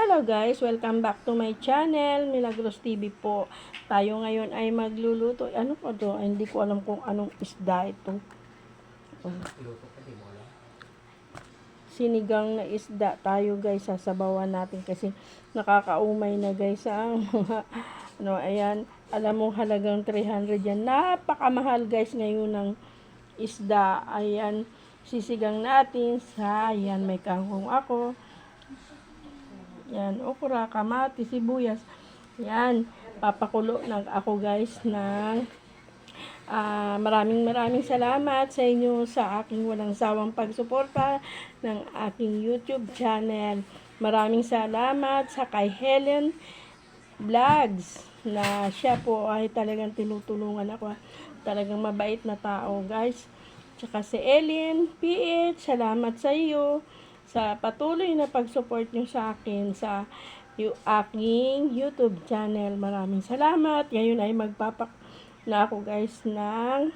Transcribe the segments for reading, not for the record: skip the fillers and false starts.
Hello guys, welcome back to my channel, Milagros TV po. Tayo ngayon ay magluluto. Ano po to? Hindi ko alam kung anong isda ito. Sinigang na isda tayo guys, sasabawan natin kasi nakakaumay na guys ang mga ayan, alam mo halagang 300 yan. Napakamahal guys ngayon ng isda. Ayan, sisigang natin sa, ayan, may kangkong ako. Yan, okra, kamatis, sibuyas. Yan, papakulo ng ako guys ng maraming salamat sa inyo sa aking walang sawang pagsuporta ng aking YouTube channel. Maraming salamat sa kay Helen Vlogs na siya po ay talagang tinutulungan ako. Talagang mabait na tao guys. Tsaka si Ellen PH, salamat sa iyo sa patuloy na pag-support nyo sa akin sa aking YouTube channel. Maraming salamat. Ngayon ay magpapak na ako guys ng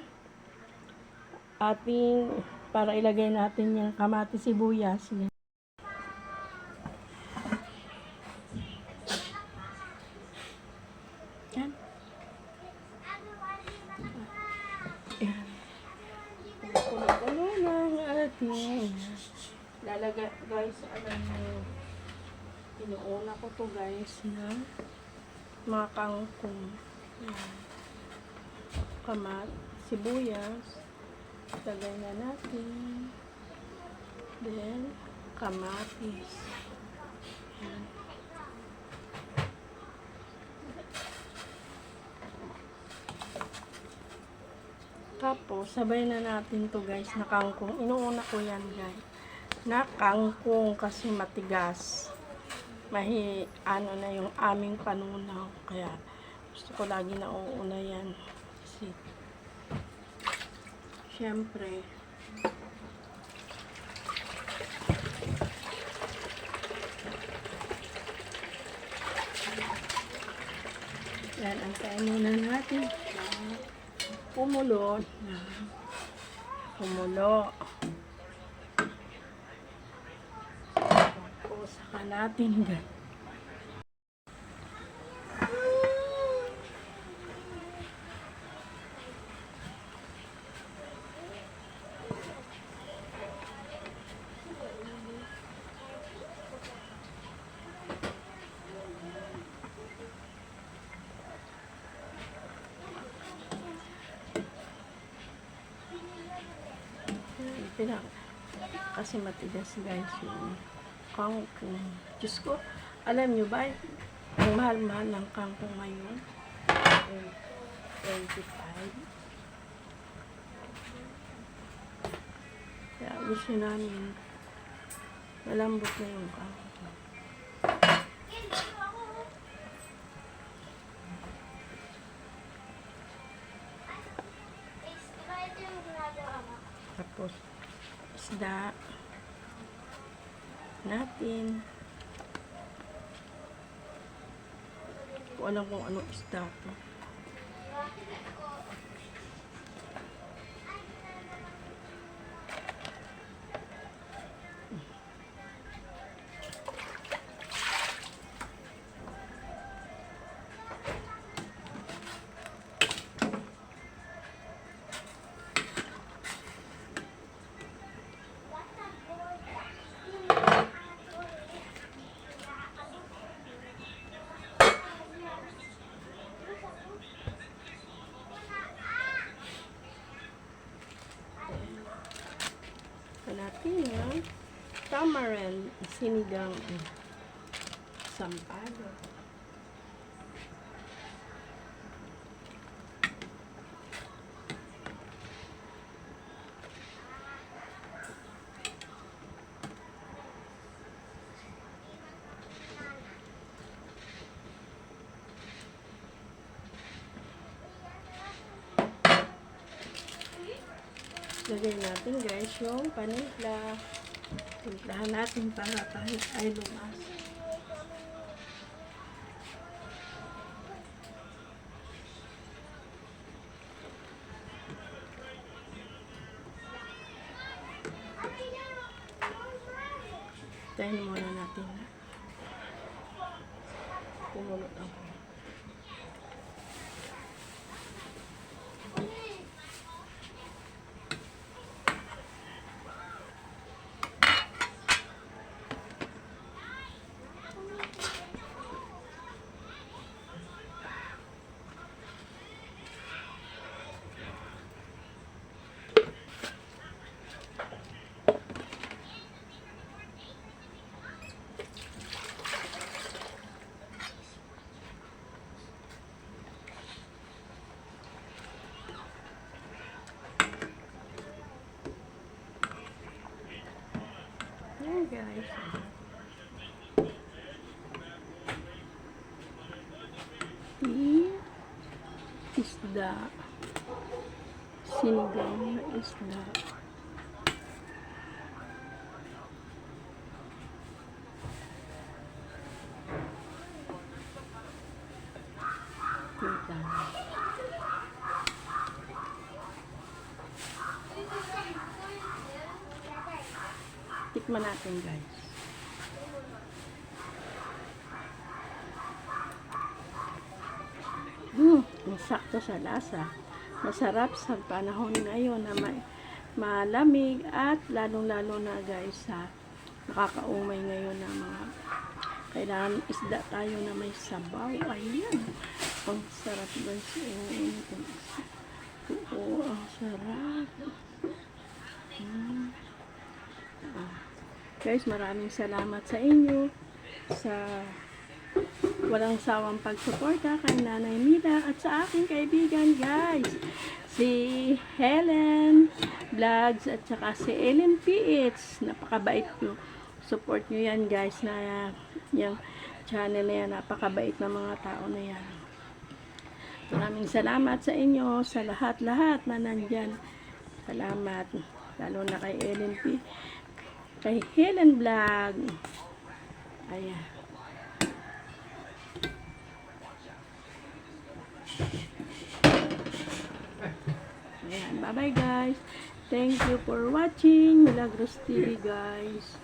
ating para ilagay natin yung kamatis sibuyas. Yan. Yan. Puno-puno ng ating lalagay guys, alam nyo, inuuna ko to guys na mga kangkong, kamat, sibuyas, lagay na natin, then kamatis, yan. Tapos sabay na natin to guys na kangkong, inuuna ko yan guys na kangkong kasi matigas. Ano na yung aming panunaw. Kaya gusto ko lagi na uuna yan. Kasi syempre yan, antayin muna natin pumulo. Saka natin guys. Kasi matigas guys yung kangkong. Diyos ko, alam nyo ba, ang mahal-mahal ng kangkong ngayon, 25. Kaya gusto namin malambot na yung kangkong. Tapos isda natin. Kung alam kung anong isda to. Natin yung tamarind sinigang sampado. Lagay natin guys yung panitla. Timplahan natin para kahit ay lumas. Tayin muna natin. guys. Isda. Sinigang na isda. Tikman natin guys. Sakto sa lasa. Masarap sa panahon ngayon na may malamig at lalong-lalo na guys sa nakakaumay ngayon na mga kailangan isda tayo na may sabaw. Ayan. Ang sarap guys. Oo, ang sarap. Guys, maraming salamat sa inyo sa walang sawang pagsuporta kay Nanay Mila at sa aking kaibigan guys, si Helen Vlogs at saka si Ellen PH. Napakabait nyo. Support nyo yan guys na yung channel na yan. Napakabait na mga tao na yan. Maraming salamat sa inyo sa lahat-lahat na nandyan. Salamat. Lalo na kay Ellen P. Kay Helen Vlog. Ayan. Ayan. Bye-bye guys. Thank you for watching Milagros TV guys.